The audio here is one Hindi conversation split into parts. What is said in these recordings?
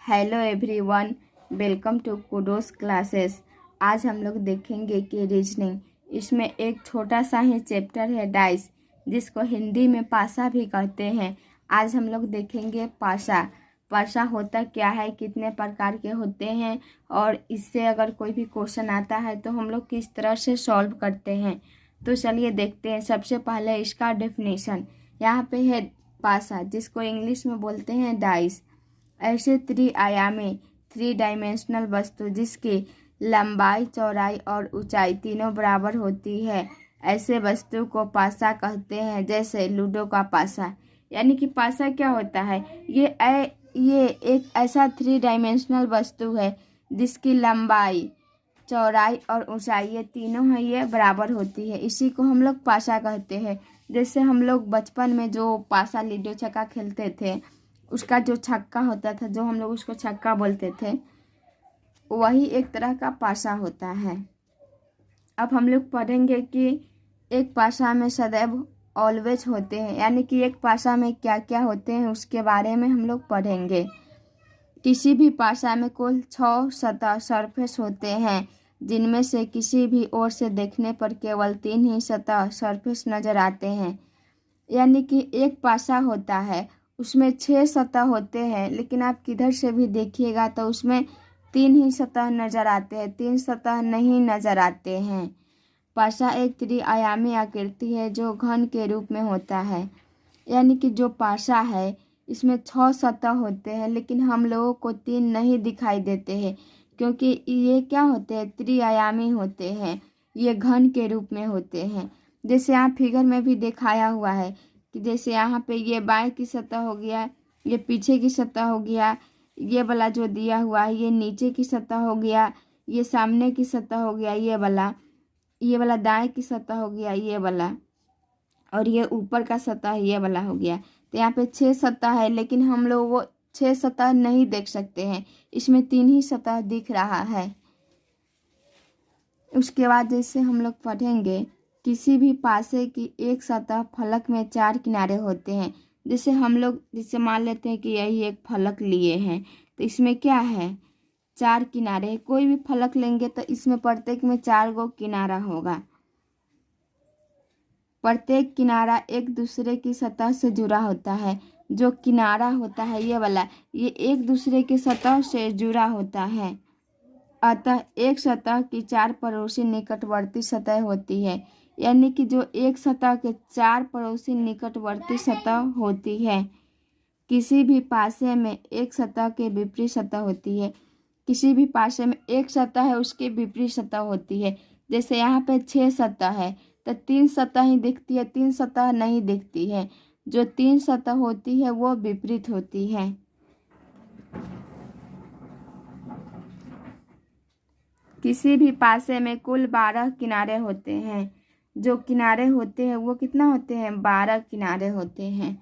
Hello everyone, welcome to Kudos classes. आज हम लोग देखेंगे कि रीजनिंग, इसमें एक छोटा सा ही चैप्टर है डाइस, जिसको हिंदी में पासा भी कहते हैं। आज हम लोग देखेंगे पासा। पासा होता क्या है, कितने प्रकार के होते हैं और इससे अगर कोई भी क्वेश्चन आता है तो हम लोग किस तरह से सॉल्व करते हैं। तो चलिए देखते हैं। सबसे पहले इसका डेफिनेशन यहाँ पे है। पासा, जिसको इंग्लिश में बोलते हैं डाइस, ऐसे त्रिआयामी थ्री डायमेंशनल वस्तु जिसकी लंबाई, चौड़ाई और ऊंचाई तीनों बराबर होती है, ऐसे वस्तु को पासा कहते हैं। जैसे लूडो का पासा। यानी कि पासा क्या होता है, ये एक ऐसा थ्री डायमेंशनल वस्तु है जिसकी लंबाई, चौड़ाई और ऊंचाई ये तीनों है ये बराबर होती है। इसी को हम लोग पासा कहते हैं। जैसे हम लोग बचपन में जो पासा लूडो छक्का खेलते थे, उसका जो छक्का होता था, जो हम लोग उसको छक्का बोलते थे, वही एक तरह का पासा होता है। अब हम लोग पढ़ेंगे कि एक पासा में सदैव ऑलवेज होते हैं, यानी कि एक पासा में क्या क्या होते हैं उसके बारे में हम लोग पढ़ेंगे। किसी भी पासा में कुल 6 सतह सरफेस होते हैं, जिनमें से किसी भी ओर से देखने पर केवल 3 ही सतह सरफेस नजर आते हैं। यानी कि एक पासा होता है, उसमें 6 सतह होते हैं, लेकिन आप किधर से भी देखिएगा तो उसमें 3 ही सतह नज़र आते हैं, 3 सतह नहीं नज़र आते हैं। पासा एक त्रिआयामी आकृति है जो घन के रूप में होता है। यानी कि जो पासा है इसमें 6 सतह होते हैं, लेकिन हम लोगों को 3 नहीं दिखाई देते हैं, क्योंकि ये क्या होते हैं, त्रिआयामी होते हैं, ये घन के रूप में होते हैं। जैसे यहाँ फिगर में भी दिखाया हुआ है कि जैसे यहाँ पे ये बाएं की सतह हो गया, ये पीछे की सतह हो गया, ये वाला जो दिया हुआ है ये नीचे की सतह हो गया, ये सामने की सतह हो गया, ये वाला दाएं की सतह हो गया, ये वाला, और ये ऊपर का सतह ये वाला हो गया। तो यहाँ पे 6 सतह है, लेकिन हम लोग वो 6 सतह नहीं देख सकते हैं, इसमें 3 ही सतह दिख रहा है। उसके बाद जैसे हम लोग पढ़ेंगे, किसी भी पासे की एक सतह फलक में 4 किनारे होते हैं। जैसे मान लेते हैं कि यही एक फलक लिए हैं, तो इसमें क्या है, 4 किनारे। कोई भी फलक लेंगे तो इसमें प्रत्येक में 4 गो किनारा होगा। प्रत्येक किनारा एक दूसरे की सतह से जुड़ा होता है। जो किनारा होता है ये वाला, ये एक दूसरे की सतह से जुड़ा होता है। अतः एक सतह की 4 पड़ोसी निकटवर्ती सतह होती है। यानी कि जो एक सतह के 4 पड़ोसी निकटवर्ती सतह होती है। किसी भी पासे में एक सतह के विपरीत सतह होती है। किसी भी पासे में एक सतह है, उसके विपरीत सतह होती है। जैसे यहाँ पे 6 सतह है तो 3 सतह ही दिखती है, 3 सतह नहीं दिखती है। जो 3 सतह होती है वो विपरीत होती है। किसी भी पासे में कुल 12 किनारे होते हैं। जो किनारे होते हैं वो कितना होते हैं, 12 किनारे होते हैं।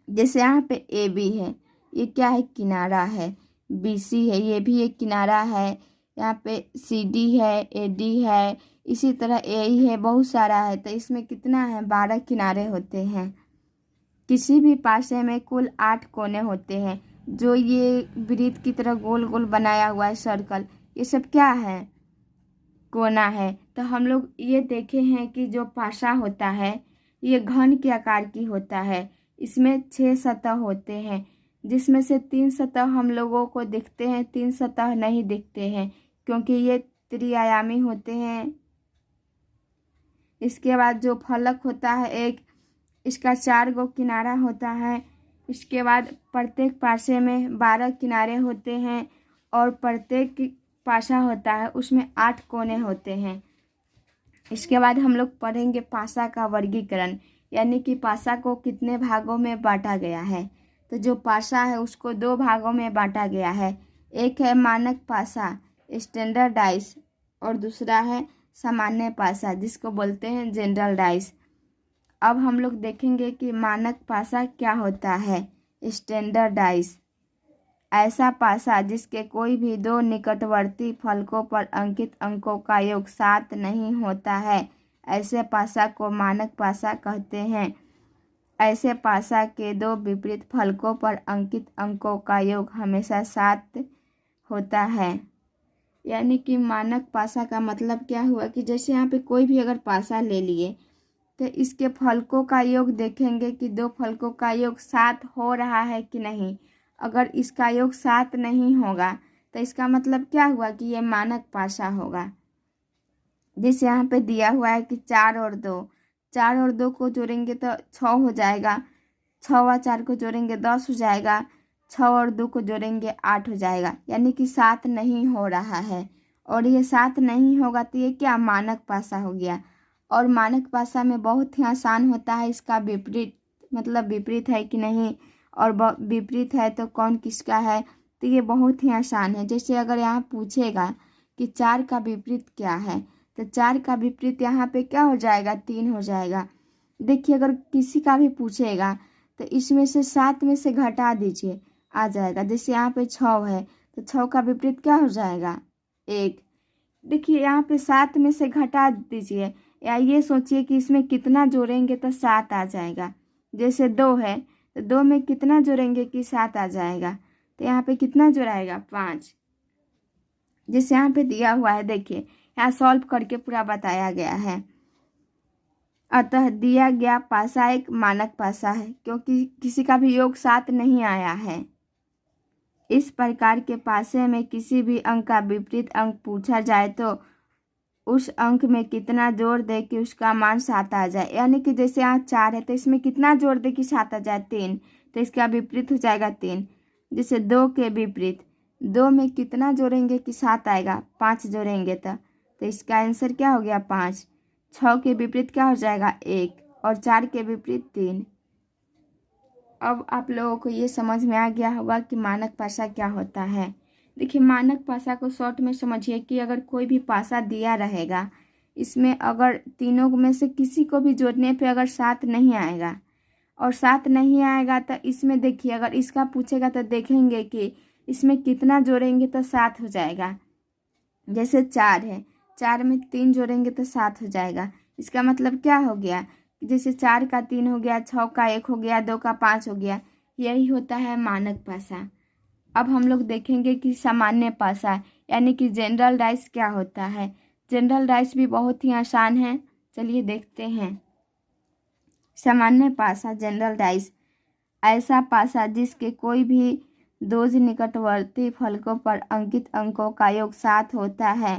जैसे यहाँ पे ए बी है, ये क्या है, किनारा है। बी सी है, ये भी एक किनारा है। यहाँ पे सी डी है, ए डी है, इसी तरह ए ई है, बहुत सारा है। तो इसमें कितना है, 12 किनारे होते हैं। किसी भी पासे में कुल 8 कोने होते हैं। जो ये वृत्त की तरह गोल गोल बनाया हुआ है, सर्कल, ये सब क्या है, कोना है। तो हम लोग ये देखे हैं कि जो पासा होता है ये घन के आकार की होता है। इसमें 6 सतह होते हैं, जिसमें से 3 सतह हम लोगों को दिखते हैं, 3 सतह नहीं दिखते हैं, क्योंकि ये त्रिआयामी होते हैं। इसके बाद जो फलक होता है एक, इसका 4 गो किनारा होता है। इसके बाद प्रत्येक पासे में 12 किनारे होते हैं, और प्रत्येक पासा होता है उसमें 8 कोने होते हैं। इसके बाद हम लोग पढ़ेंगे पासा का वर्गीकरण, यानी कि पासा को कितने भागों में बांटा गया है। तो जो पासा है उसको 2 भागों में बांटा गया है। एक है मानक पासा, स्टैंडर्ड डाइस, और दूसरा है सामान्य पासा, जिसको बोलते हैं जनरल डाइस। अब हम लोग देखेंगे कि मानक पासा क्या होता है। स्टैंडर्ड डाइस ऐसा पासा जिसके कोई भी 2 निकटवर्ती फलकों पर अंकित अंकों का योग 7 नहीं होता है, ऐसे पासा को मानक पासा कहते हैं। ऐसे पासा के दो विपरीत फलकों पर अंकित अंकों का योग हमेशा 7 होता है। यानी कि मानक पासा का मतलब क्या हुआ कि जैसे यहाँ पे कोई भी अगर पासा ले लिए तो इसके फलकों का योग देखेंगे कि दो फलकों का योग 7 हो रहा है कि नहीं। अगर इसका योग 7 नहीं होगा तो इसका मतलब क्या हुआ कि ये मानक पासा होगा। जैसे यहाँ पे दिया हुआ है कि 4 और 2, 4 और 2 को जोड़ेंगे तो 6 हो जाएगा, 6 व 4 को जोड़ेंगे 10 हो जाएगा, 6 और 2 को जोड़ेंगे 8 हो जाएगा। यानी कि 7 नहीं हो रहा है और ये 7 नहीं होगा तो ये क्या मानक पासा हो गया। और मानक पासा में बहुत ही आसान होता है इसका विपरीत, मतलब विपरीत है कि नहीं और विपरीत है तो कौन किसका है, तो ये बहुत ही आसान है। जैसे अगर यहाँ पूछेगा कि 4 का विपरीत क्या है तो 4 का विपरीत यहाँ पे क्या हो जाएगा, 3 हो जाएगा। देखिए अगर किसी का भी पूछेगा तो इसमें से 7 में से घटा दीजिए, आ जाएगा। जैसे यहाँ पे 6 है तो 6 का विपरीत क्या हो जाएगा, 1। देखिए यहाँ पे 7 में से घटा दीजिए, या ये सोचिए कि इसमें कितना जोड़ेंगे तो 7 आ जाएगा। जैसे 2 है तो 2 में कितना जोड़ेंगे कि 7 आ जाएगा, तो यहाँ पे कितना जोड़ाएगा, 5। जैसे यहाँ पे दिया हुआ है, देखिए यहाँ सॉल्व करके पूरा बताया गया है। अतः दिया गया पासा एक मानक पासा है क्योंकि किसी का भी योग 7 नहीं आया है। इस प्रकार के पासे में किसी भी अंक का विपरीत अंक पूछा जाए तो उस अंक में कितना जोड़ दे कि उसका मान 7 आ जाए। यानी कि जैसे यहाँ 4 है तो इसमें कितना जोड़ दे कि 7 आ जाए, 3, तो इसका विपरीत हो जाएगा 3। जैसे 2 के विपरीत 2 में कितना जोड़ेंगे कि 7 आएगा, 5 जोड़ेंगे तो इसका आंसर क्या हो गया, 5। 6 के विपरीत क्या हो जाएगा, 1 और 4 के विपरीत 3। अब आप लोगों को ये समझ में आ गया होगा कि मानक पासा क्या होता है। देखिए मानक पासा को शॉर्ट में समझिए कि अगर कोई भी पासा दिया रहेगा, इसमें अगर तीनों में से किसी को भी जोड़ने पे अगर 7 नहीं आएगा और 7 नहीं आएगा तो इसमें देखिए अगर इसका पूछेगा तो देखेंगे कि इसमें कितना जोड़ेंगे तो 7 हो जाएगा। जैसे 4 है, 4 में 3 जोड़ेंगे तो 7 हो जाएगा। इसका मतलब क्या हो गया, जैसे 4 का 3 हो गया, 6 का 1 हो गया, 2 का 5 हो गया। यही होता है मानक पासा। अब हम लोग देखेंगे कि सामान्य पासा यानी कि जनरल डाइस क्या होता है। जनरल डाइस भी बहुत ही आसान है, चलिए देखते हैं। सामान्य पासा जनरल डाइस ऐसा पासा जिसके कोई भी दो निकटवर्ती फलकों पर अंकित अंकों का योग 7 होता है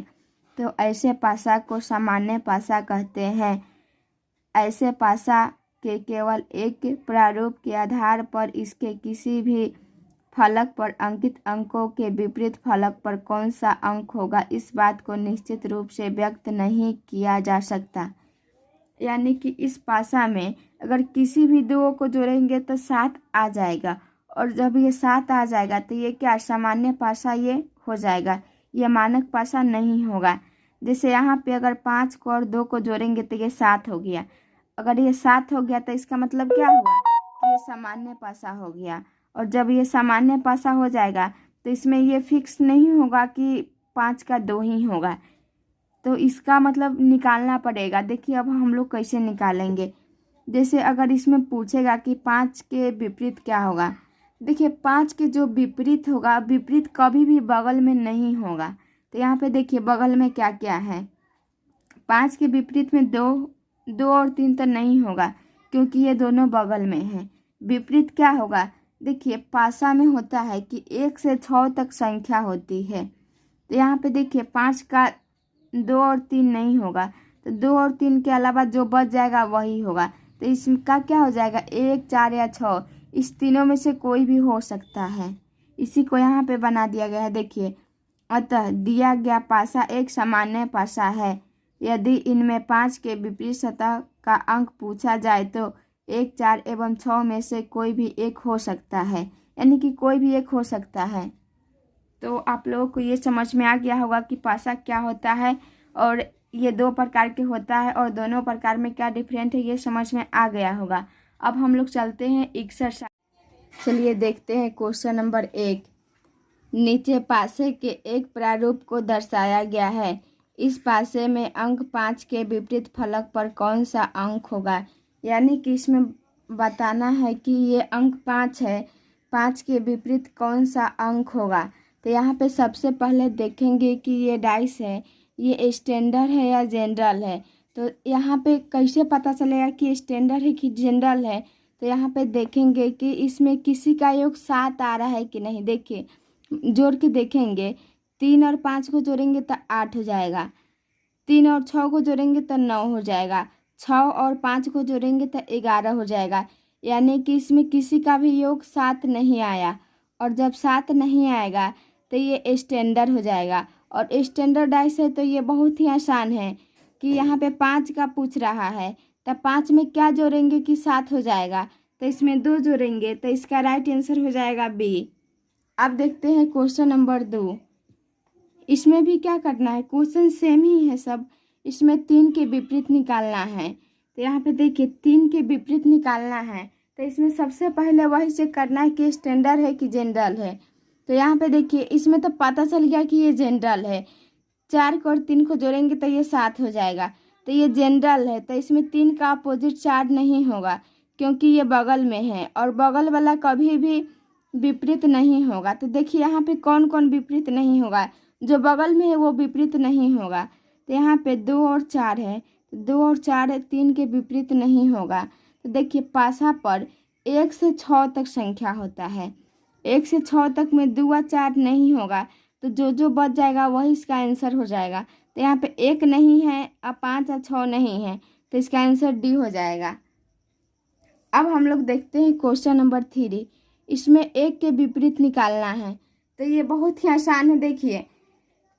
तो ऐसे पासा को सामान्य पासा कहते हैं। ऐसे पासा के केवल एक प्रारूप के आधार पर इसके किसी भी फलक पर अंकित अंकों के विपरीत फलक पर कौन सा अंक होगा इस बात को निश्चित रूप से व्यक्त नहीं किया जा सकता। यानी कि इस पासा में अगर किसी भी दो को जोड़ेंगे तो 7 आ जाएगा और जब ये 7 आ जाएगा तो ये क्या सामान्य पासा ये हो जाएगा, ये मानक पासा नहीं होगा। जैसे यहाँ पे अगर 5 को और 2 को जोड़ेंगे तो ये 7 हो गया। अगर ये 7 हो गया तो इसका मतलब क्या हुआ, ये सामान्य पासा हो गया। और जब ये सामान्य पासा हो जाएगा तो इसमें ये फिक्स नहीं होगा कि 5 का 2 ही होगा, तो इसका मतलब निकालना पड़ेगा। देखिए अब हम लोग कैसे निकालेंगे। जैसे अगर इसमें पूछेगा कि 5 के विपरीत क्या होगा, देखिए 5 के जो विपरीत होगा, विपरीत कभी भी बगल में नहीं होगा। तो यहाँ पे देखिए बगल में क्या क्या है, 5 के विपरीत में 2 और 3 तो नहीं होगा क्योंकि ये दोनों बगल में हैं। विपरीत क्या होगा, देखिए पासा में होता है कि 1 से 6 तक संख्या होती है। तो यहाँ पे देखिए 5 का 2 और 3 नहीं होगा, तो 2 और 3 के अलावा जो बच जाएगा वही होगा। तो इसका क्या हो जाएगा, 1, 4 या 6, इस तीनों में से कोई भी हो सकता है। इसी को यहाँ पे बना दिया गया है। देखिए अतः दिया गया पासा एक सामान्य पासा है यदि इनमें 5 के विपरीत सतह का अंक पूछा जाए तो 1, 4 एवं 6 में से कोई भी एक हो सकता है। यानी कि कोई भी एक हो सकता है। तो आप लोगों को ये समझ में आ गया होगा कि पासा क्या होता है और ये 2 प्रकार के होता है और दोनों प्रकार में क्या डिफरेंट है ये समझ में आ गया होगा। अब हम लोग चलते हैं एक्सरसाइज। चलिए देखते हैं क्वेश्चन नंबर 1। नीचे पासे के एक प्रारूप को दर्शाया गया है। इस पासे में अंक 5 के विपरीत फलक पर कौन सा अंक होगा। यानी कि इसमें बताना है कि ये अंक 5 है, 5 के विपरीत कौन सा अंक होगा। तो यहाँ पे सबसे पहले देखेंगे कि ये डाइस है, ये स्टैंडर्ड है या जनरल है। तो यहाँ पे कैसे पता चलेगा कि स्टैंडर्ड है कि जनरल है। तो यहाँ पे देखेंगे कि इसमें किसी का योग 7 आ रहा है कि नहीं। देखिए जोड़ के देखेंगे, 3 और 5 को जोड़ेंगे तो 8 हो जाएगा, 3 और 6 को जोड़ेंगे तो 9 हो जाएगा, 6 और 5 को जोड़ेंगे तो 11 हो जाएगा। यानी कि इसमें किसी का भी योग 7 नहीं आया। और जब 7 नहीं आएगा तो ये स्टैंडर्ड हो जाएगा। और स्टैंडर्ड डाइस है तो ये बहुत ही आसान है कि यहाँ पे 5 का पूछ रहा है, तो 5 में क्या जोड़ेंगे कि 7 हो जाएगा। तो इसमें 2 जोड़ेंगे तो इसका राइट आंसर हो जाएगा बी। अब देखते हैं क्वेश्चन नंबर 2। इसमें भी क्या करना है, क्वेश्चन सेम ही है सब। इसमें 3 के विपरीत निकालना है। तो यहाँ पे देखिए 3 के विपरीत निकालना है। तो इसमें सबसे पहले वही चेक करना है कि स्टैंडर्ड है कि जनरल है। तो यहाँ पे देखिए इसमें तो पता चल गया कि ये जनरल है, 4 को और 3 को जोड़ेंगे तो ये 7 हो जाएगा। तो ये जनरल है तो इसमें 3 का अपोजिट 4 नहीं होगा, क्योंकि ये बगल में है और बगल वाला कभी भी विपरीत नहीं होगा। तो देखिए यहाँ पे कौन कौन विपरीत नहीं होगा, जो बगल में है वो विपरीत नहीं होगा। तो यहाँ पे 2 और 4 है, तो 2 और 4 3 के विपरीत नहीं होगा। तो देखिए पासा पर 1 से 6 तक संख्या होता है, 1 से 6 तक में 2 और 4 नहीं होगा। तो जो जो बच जाएगा वही इसका आंसर हो जाएगा। तो यहाँ पे 1 नहीं है और 5 और 6 नहीं है, तो इसका आंसर डी हो जाएगा। अब हम लोग देखते हैं क्वेश्चन नंबर 3। इसमें 1 के विपरीत निकालना है। तो ये बहुत ही आसान है। देखिए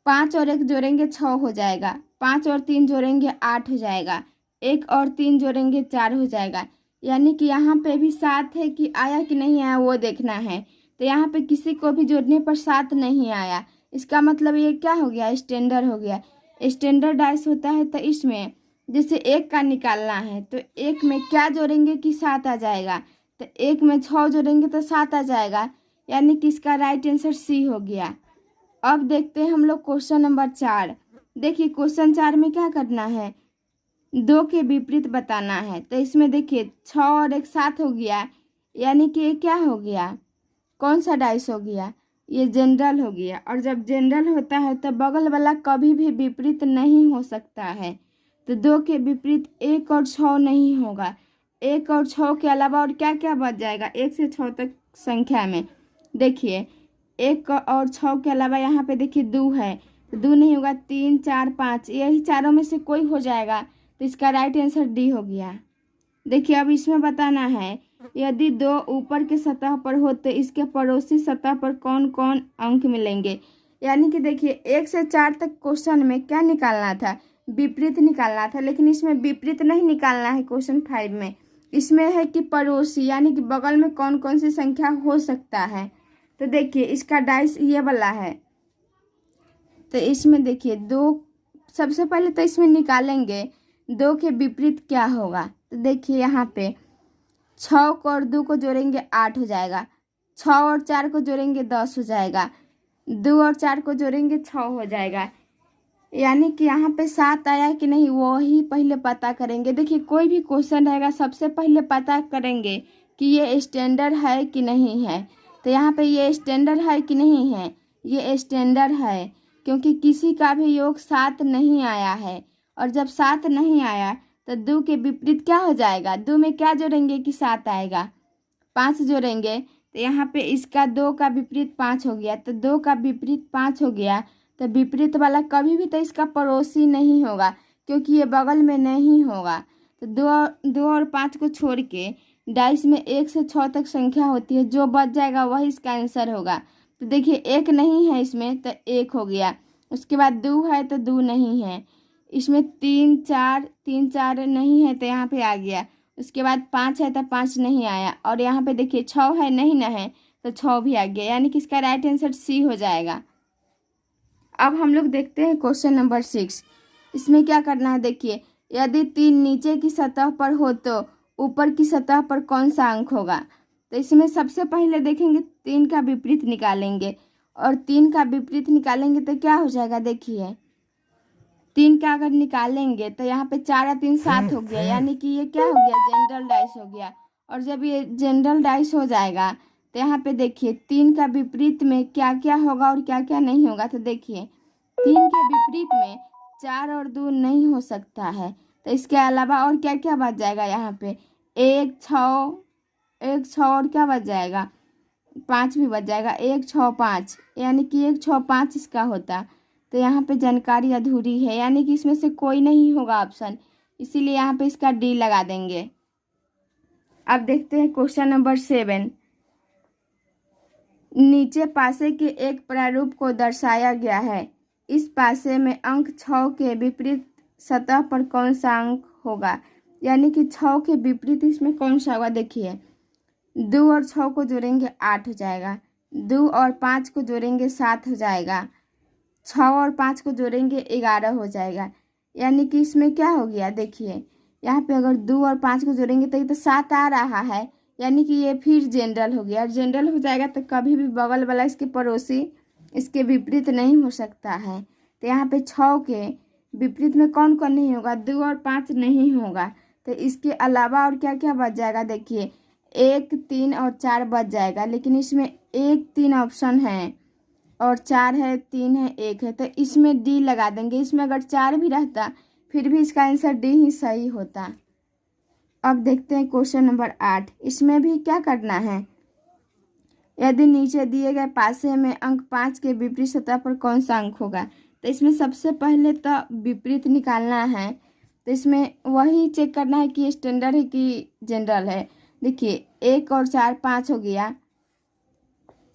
5 और 1 जोड़ेंगे 6 हो जाएगा, 5 और 3 जोड़ेंगे 8 हो जाएगा, 1 और 3 जोड़ेंगे 4 हो जाएगा। यानी कि यहाँ पे भी 7 है कि आया कि नहीं आया वो देखना है। तो यहाँ पे किसी को भी जोड़ने पर 7 नहीं आया, इसका मतलब ये क्या हो गया, स्टैंडर्ड हो गया। स्टैंडर्ड डाइस होता है। तो इसमें जैसे 1 का निकालना है तो 1 में क्या जोड़ेंगे कि 7 आ जाएगा। तो 1 में 6 जोड़ेंगे तो 7 आ जाएगा, यानी कि इसका राइट आंसर सी हो गया। अब देखते हैं हम लोग क्वेश्चन नंबर 4। देखिए क्वेश्चन 4 में क्या करना है, 2 के विपरीत बताना है। तो इसमें देखिए 6 और 1 7 हो गया, यानी कि ये क्या हो गया, कौन सा डाइस हो गया, ये जनरल हो गया। और जब जनरल होता है तो बगल वाला कभी भी विपरीत नहीं हो सकता है। तो 2 के विपरीत 1 और 6 नहीं होगा। 1 और 6 के अलावा और क्या क्या बच जाएगा 1 से 6 तक संख्या में। देखिए 1 और 6 के अलावा यहाँ पे देखिए 2 है, तो 2 नहीं होगा, 3 4 5, यही चारों में से कोई हो जाएगा। तो इसका राइट आंसर डी हो गया। देखिए अब इसमें बताना है, यदि 2 ऊपर के सतह पर हो तो इसके पड़ोसी सतह पर कौन कौन अंक मिलेंगे। यानी कि देखिए 1 से 4 तक क्वेश्चन में क्या निकालना था, विपरीत निकालना था, लेकिन इसमें विपरीत नहीं निकालना है। क्वेश्चन 5 में इसमें है कि पड़ोसी, यानी कि बगल में कौन कौन सी संख्या हो सकता है। तो देखिए इसका डाइस ये वाला है। तो इसमें देखिए 2, सबसे पहले तो इसमें निकालेंगे 2 के विपरीत क्या होगा। तो देखिए यहाँ पे 6 को और 2 को जोड़ेंगे 8 हो जाएगा, 6 और 4 को जोड़ेंगे 10 हो जाएगा, 2 और 4 को जोड़ेंगे 6 हो जाएगा। यानी कि यहाँ पे 7 आया कि नहीं वो ही पहले पता करेंगे। देखिए कोई भी क्वेश्चन रहेगा सबसे पहले पता करेंगे कि ये स्टैंडर्ड है कि नहीं है। तो यहाँ पे ये स्टैंडर्ड है कि नहीं है, ये स्टैंडर्ड है, क्योंकि किसी का भी योग 7 नहीं आया है। और जब 7 नहीं आया तो 2 के विपरीत क्या हो जाएगा, 2 में क्या जोड़ेंगे कि 7 आएगा, 5 जोड़ेंगे। तो यहाँ पे इसका 2 का विपरीत 5 हो गया, तो 2 का विपरीत 5 हो गया। तो विपरीत वाला कभी भी तो इसका पड़ोसी नहीं होगा, क्योंकि ये बगल में नहीं होगा। तो 2 और 5 को छोड़ के डाइस में 1 से 6 तक संख्या होती है, जो बच जाएगा वही इसका आंसर होगा। तो देखिए 1 नहीं है इसमें तो 1 हो गया, उसके बाद 2 है तो 2 नहीं है, इसमें 3 4 नहीं है तो यहाँ पे आ गया, उसके बाद 5 है तो 5 नहीं आया, और यहाँ पे देखिए 6 है नहीं ना है तो 6 भी आ गया, यानी कि इसका राइट आंसर सी हो जाएगा। अब हम लोग देखते हैं क्वेश्चन नंबर 6। इसमें क्या करना है, देखिए यदि 3 नीचे की सतह पर हो तो ऊपर की सतह पर कौन सा अंक होगा। तो इसमें सबसे पहले देखेंगे 3 का विपरीत निकालेंगे, और 3 का विपरीत निकालेंगे तो क्या हो जाएगा, देखिए 3 का अगर निकालेंगे तो यहाँ पे 4 और 3 7 हो गया, यानी कि ये क्या हो गया, जनरल डाइस हो गया। और जब ये जनरल डाइस हो जाएगा तो यहाँ पे देखिए 3 का विपरीत में क्या क्या होगा और क्या क्या नहीं होगा। तो देखिए 3 के विपरीत में 4 और 2 नहीं हो सकता है, तो इसके अलावा और क्या क्या बच जाएगा यहाँ पे 1 6 1 6 और क्या बच जाएगा 5 भी बच जाएगा 1 6 5, यानी कि 1 6 5 इसका होता। तो यहाँ पे जानकारी अधूरी है, यानी कि इसमें से कोई नहीं होगा ऑप्शन, इसीलिए यहाँ पे इसका डी लगा देंगे। अब देखते हैं क्वेश्चन नंबर 7। नीचे पासे के एक प्रारूप को दर्शाया गया है। इस पासे में अंक 6 के विपरीत सतह पर कौन सा अंक होगा, यानी कि 6 के विपरीत इसमें कौन सा होगा। देखिए 2 और 6 को जोड़ेंगे 8 हो जाएगा, 2 और 5 को जोड़ेंगे 7 हो जाएगा, 6 और 5 को जोड़ेंगे 11 हो जाएगा। यानी कि इसमें क्या हो गया, देखिए यहाँ पे अगर 2 और 5 को जोड़ेंगे तो ये तो 7 आ रहा है, यानी कि ये फिर जनरल हो गया। और जनरल हो जाएगा तो कभी भी बगल वाला इसके पड़ोसी इसके विपरीत नहीं हो सकता है। तो यहाँ पे 6 के विपरीत में कौन कौन नहीं होगा, 2 और 5 नहीं होगा। तो इसके अलावा और क्या क्या बच जाएगा, देखिए 1 3 और 4 बच जाएगा, लेकिन इसमें 1 3 ऑप्शन है और 4 है 3 है 1 है, तो इसमें डी लगा देंगे। इसमें अगर 4 भी रहता फिर भी इसका आंसर डी ही सही होता। अब देखते हैं क्वेश्चन नंबर 8। इसमें भी क्या करना है, यदि नीचे दिए गए पासे में अंक 5 के विपरीत सतह पर कौन सा अंक होगा। तो इसमें सबसे पहले तो विपरीत निकालना है, तो इसमें वही चेक करना है कि स्टैंडर्ड है कि जनरल है। देखिए 1 और 4 5 हो गया,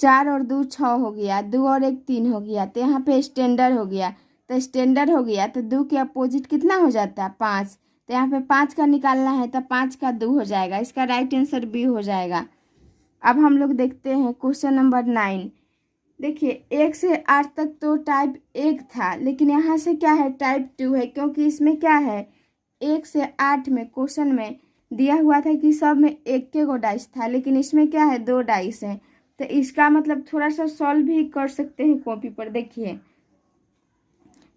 4 और 2 6 हो गया, 2 और 1 3 हो गया, तो यहाँ पे स्टैंडर्ड हो गया। तो स्टैंडर्ड हो गया तो 2 के अपोजिट कितना हो जाता है 5, तो यहाँ पे 5 का निकालना है तो 5 का 2 हो जाएगा। इसका राइट आंसर बी हो जाएगा। अब हम लोग देखते हैं क्वेश्चन नंबर 9। देखिए 1 से 8 तक तो टाइप 1 था, लेकिन यहाँ से क्या है टाइप 2 है, क्योंकि इसमें क्या है 1 से 8 में क्वेश्चन में दिया हुआ था कि सब में 1 गो डाइस था, लेकिन इसमें क्या है 2 डाइस है। तो इसका मतलब थोड़ा सा सॉल्व भी कर सकते हैं कॉपी पर। देखिए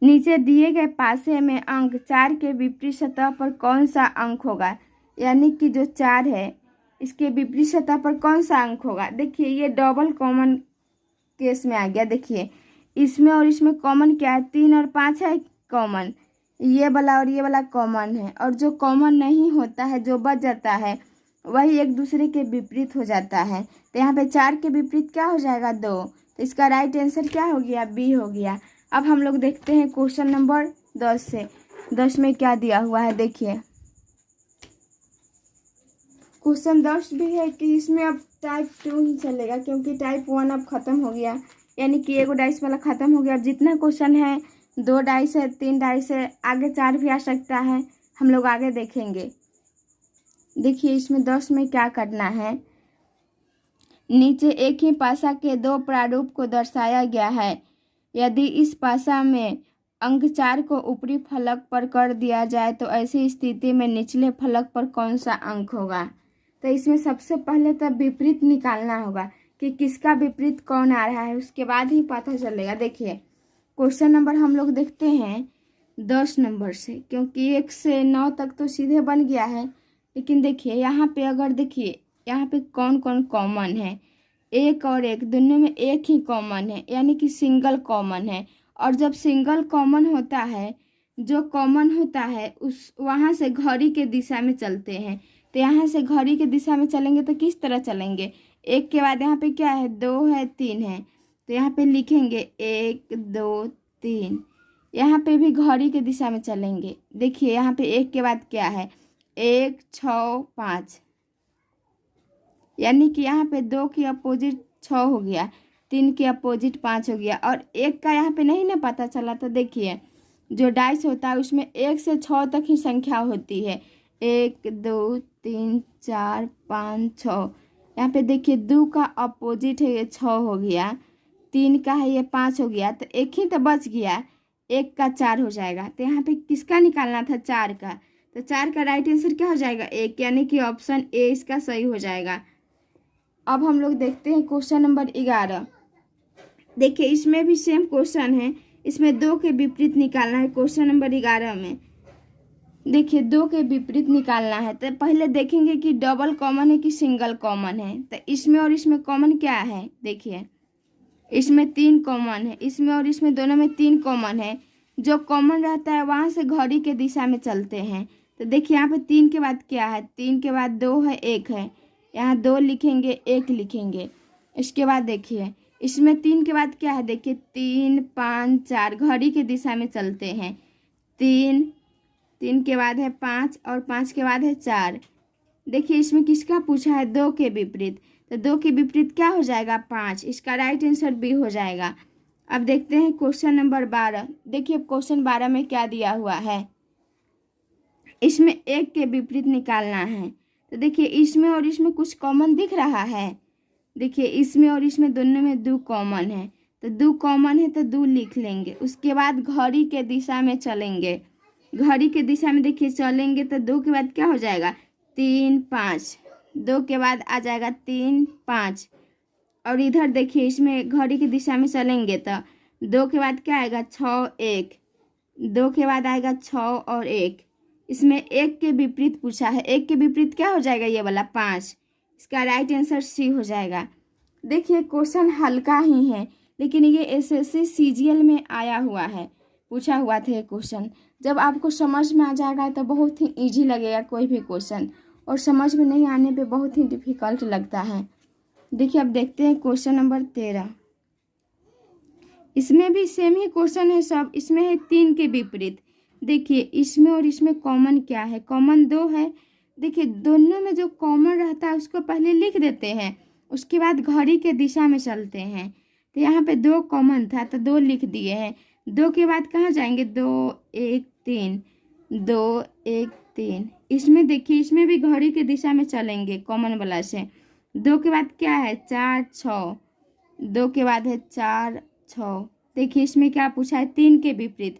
नीचे दिए गए पासे में अंक 4 के विपरीत सतह पर कौन सा अंक होगा, यानी कि जो 4 है इसके विपरीत सतह पर कौन सा अंक होगा। देखिए ये डबल कॉमन केस में आ गया। देखिए इसमें और इसमें कॉमन क्या है 3 और 5 है कॉमन, ये वाला और ये वाला कॉमन है, और जो कॉमन नहीं होता है जो बच जाता है वही एक दूसरे के विपरीत हो जाता है। तो यहाँ पे 4 के विपरीत क्या हो जाएगा 2, तो इसका राइट आंसर क्या हो गया बी हो गया। अब हम लोग देखते हैं क्वेश्चन नंबर 10 से 10 में क्या दिया हुआ है। देखिए क्वेश्चन 10 भी है कि इसमें अब टाइप 2 ही चलेगा, क्योंकि टाइप 1 अब खत्म हो गया, यानी कि एगो डाइस वाला खत्म हो गया। अब जितना क्वेश्चन है 2 डाइस है 3 डाइस है, आगे 4 भी आ सकता है, हम लोग आगे देखेंगे। देखिए इसमें 10 में क्या करना है, नीचे एक ही पासा के 2 प्रारूप को दर्शाया गया है। यदि इस पासा में अंक 4 को ऊपरी फलक पर कर दिया जाए तो ऐसी स्थिति में निचले फलक पर कौन सा अंक होगा। तो इसमें सबसे पहले तो विपरीत निकालना होगा कि किसका विपरीत कौन आ रहा है, उसके बाद ही पता चलेगा। देखिए क्वेश्चन नंबर हम लोग देखते हैं 10 नंबर से, क्योंकि 1 से 9 तक तो सीधे बन गया है, लेकिन देखिए यहाँ पे अगर देखिए यहाँ पे कौन कौन कॉमन है, 1 और 1 दोनों में एक ही कॉमन है, यानी कि सिंगल कॉमन है। और जब सिंगल कॉमन होता है, जो कॉमन होता है उस वहाँ से घड़ी के दिशा में चलते हैं। तो यहाँ से घड़ी के दिशा में चलेंगे तो किस तरह चलेंगे, 1 के बाद यहाँ पे क्या है 2 है 3 है, तो यहाँ पे लिखेंगे 1 2 3, यहाँ पे भी घड़ी के दिशा में चलेंगे। देखिए यहाँ पे 1 के बाद क्या है 1 6 5, यानी कि यहाँ पे 2 की अपोजिट 6 हो गया, 3 की अपोजिट 5 हो गया, और 1 का यहाँ पे नहीं ना पता चला। तो देखिए जो डाइस होता है उसमें 1 से 6 तक ही संख्या होती है, 1 2 3 4 5 6। यहाँ पे देखिए 2 का अपोजिट है ये 6 हो गया, 3 का है ये 5 हो गया, तो एक ही तो बच गया, 1 का 4 हो जाएगा। तो यहाँ पे किसका निकालना था 4 का, तो 4 का राइट आंसर क्या हो जाएगा 1, यानी कि ऑप्शन ए इसका सही हो जाएगा। अब हम लोग देखते हैं क्वेश्चन नंबर 11। देखिए इसमें भी सेम क्वेश्चन है, इसमें 2 के विपरीत निकालना है क्वेश्चन नंबर 11 में। देखिए दो के विपरीत निकालना है तो पहले देखेंगे कि डबल कॉमन है कि सिंगल कॉमन है। तो इसमें और इसमें कॉमन क्या है, देखिए इसमें 3 कॉमन है, इसमें और इसमें दोनों में 3 कॉमन है। जो कॉमन रहता है वहाँ से घड़ी के दिशा में चलते हैं। तो देखिए यहाँ पे 3 के बाद क्या है, 3 के बाद 2 है, 1 है, यहाँ 2 लिखेंगे, 1 लिखेंगे। इसके बाद देखिए इसमें 3 के बाद क्या है, देखिए 3 5 4 घड़ी के दिशा में चलते हैं। 3 के बाद है 5 और 5 के बाद है 4। देखिए इसमें किसका पूछा है, 2 के विपरीत। तो 2 के विपरीत क्या हो जाएगा, 5। इसका राइट आंसर बी हो जाएगा। अब देखते हैं क्वेश्चन नंबर 12। देखिए क्वेश्चन 12 में क्या दिया हुआ है, इसमें 1 के विपरीत निकालना है। तो देखिए इसमें और इसमें कुछ कॉमन दिख रहा है। देखिए इसमें और इसमें दोनों में 2 कॉमन है। तो 2 कॉमन है तो 2 लिख लेंगे। उसके बाद घड़ी के दिशा में चलेंगे। घड़ी के दिशा में देखिए चलेंगे तो 2 के बाद क्या हो जाएगा, 3 5। 2 के बाद आ जाएगा 3 5। और इधर देखिए इसमें घड़ी की दिशा में चलेंगे तो 2 के बाद क्या आएगा, 6 1। 2 के बाद आएगा 6 और 1। इसमें 1 के विपरीत पूछा है। 1 के विपरीत क्या हो जाएगा, ये वाला 5। इसका राइट आंसर सी हो जाएगा। देखिए क्वेश्चन हल्का ही है लेकिन ये एसएससी सीजीएल में आया हुआ है, पूछा हुआ था ये क्वेश्चन। जब आपको समझ में आ जाएगा तो बहुत ही इजी लगेगा कोई भी क्वेश्चन, और समझ में नहीं आने पे बहुत ही डिफिकल्ट लगता है। देखिए अब देखते हैं क्वेश्चन नंबर 13। इसमें भी सेम ही क्वेश्चन है सब। इसमें है 3 के विपरीत। देखिए इसमें और इसमें कॉमन क्या है, कॉमन 2 है। देखिए दोनों में जो कॉमन रहता है उसको पहले लिख देते हैं, उसके बाद घड़ी के दिशा में चलते हैं। तो यहाँ पे 2 कॉमन था तो 2 लिख दिए हैं। 2 के बाद कहाँ जाएंगे, 2 1 3, 2 1 3। इसमें देखिए इसमें भी घड़ी के दिशा में चलेंगे कॉमन वाला से। 2 के बाद क्या है, 4 6। 2 के बाद है 4 6। देखिए इसमें क्या पूछा है, 3 के विपरीत।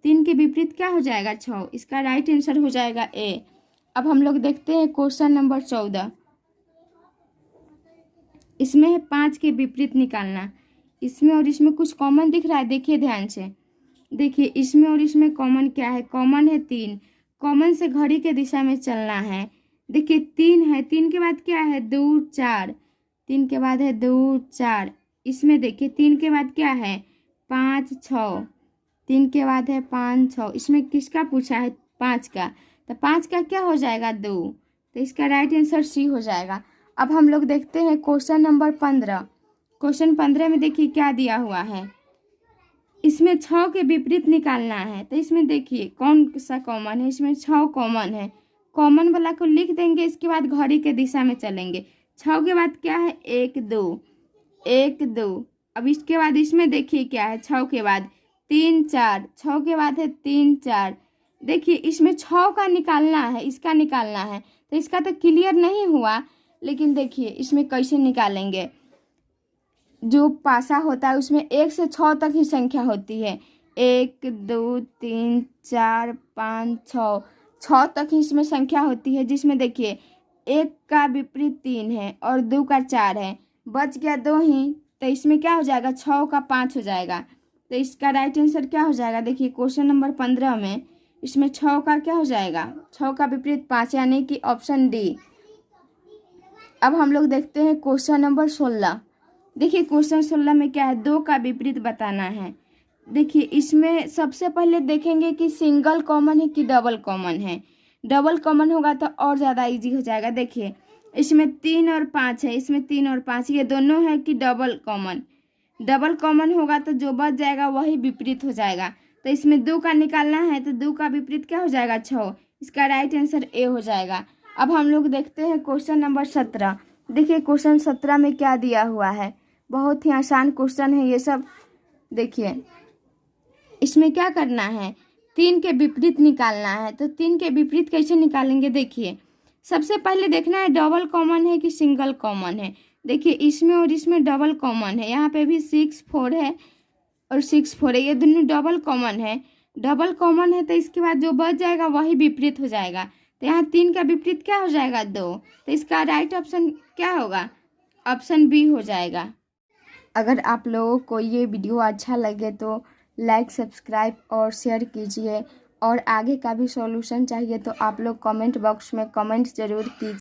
3 के विपरीत क्या हो जाएगा, 6। इसका राइट आंसर हो जाएगा ए। अब हम लोग देखते हैं क्वेश्चन नंबर 14। इसमें है 5 के विपरीत निकालना। इसमें और इसमें कुछ कॉमन दिख रहा है, देखिए ध्यान से। देखिए इसमें और इसमें कॉमन क्या है, कॉमन है 3। कॉमन से घड़ी के दिशा में चलना है। देखिए 3 है, 3 के बाद क्या है, 2 4। 3 के बाद है 2 4। इसमें देखिए 3 के बाद क्या है, 5 6। 3 के बाद है 5 6। इसमें किसका पूछा है, 5 का। तो 5 का क्या हो जाएगा, 2। तो इसका राइट आंसर सी हो जाएगा। अब हम लोग देखते हैं क्वेश्चन नंबर 15। क्वेश्चन 15 में देखिए क्या दिया हुआ है, इसमें 6 के विपरीत निकालना है। तो इसमें देखिए कौन सा कॉमन है, इसमें 6 कॉमन है। कॉमन वाला को लिख देंगे, इसके बाद घड़ी के दिशा में चलेंगे। 6 के बाद क्या है, 1 2 1 2। अब इसके बाद इसमें देखिए क्या है, 6 के बाद 3 4। 6 के बाद है 3 4। देखिए इसमें 6 का निकालना है, इसका निकालना है। तो इसका तो क्लियर नहीं हुआ, लेकिन देखिए इसमें कैसे निकालेंगे। जो पासा होता है उसमें 1 से 6 तक ही संख्या होती है। 1 2 3 4 5 6। 6 तक ही इसमें संख्या होती है, जिसमें देखिए 1 का विपरीत 3 है और 2 का 4 है, बच गया 2 ही। तो इसमें क्या हो जाएगा, 6 का 5 हो जाएगा। तो इसका राइट आंसर क्या हो जाएगा, देखिए क्वेश्चन नंबर 15 में इसमें 6 का क्या हो जाएगा, 6 का विपरीत 5, यानी कि ऑप्शन डी। अब हम लोग देखते हैं क्वेश्चन नंबर 16। देखिए क्वेश्चन 16 में क्या है, 2 का विपरीत बताना है। देखिए इसमें सबसे पहले देखेंगे कि सिंगल कॉमन है कि डबल कॉमन है। डबल कॉमन होगा तो और ज़्यादा इजी हो जाएगा। देखिए इसमें 3 और 5 है, इसमें 3 और 5 ये दोनों है कि डबल कॉमन। डबल कॉमन होगा तो जो बच जाएगा वही विपरीत हो जाएगा। तो इसमें 2 का निकालना है, तो 2 का विपरीत क्या हो जाएगा, 6। इसका राइट आंसर ए हो जाएगा। अब हम लोग देखते हैं क्वेश्चन नंबर 17। देखिए क्वेश्चन 17 में क्या दिया हुआ है, बहुत ही आसान क्वेश्चन है ये सब। देखिए इसमें क्या करना है, 3 के विपरीत निकालना है। तो 3 के विपरीत कैसे निकालेंगे, देखिए सबसे पहले देखना है डबल कॉमन है कि सिंगल कॉमन है। देखिए इसमें और इसमें डबल कॉमन है, यहाँ पे भी 6 4 है और 6 4 है, ये दोनों डबल कॉमन है। डबल कॉमन है तो इसके बाद जो बच जाएगा वही विपरीत हो जाएगा। तो यहाँ 3 का विपरीत क्या हो जाएगा, 2। तो इसका राइट ऑप्शन क्या होगा, ऑप्शन बी हो जाएगा। अगर आप लोगों को ये वीडियो अच्छा लगे तो लाइक सब्सक्राइब और शेयर कीजिए, और आगे का भी सॉल्यूशन चाहिए तो आप लोग कमेंट बॉक्स में कमेंट ज़रूर कीजिए।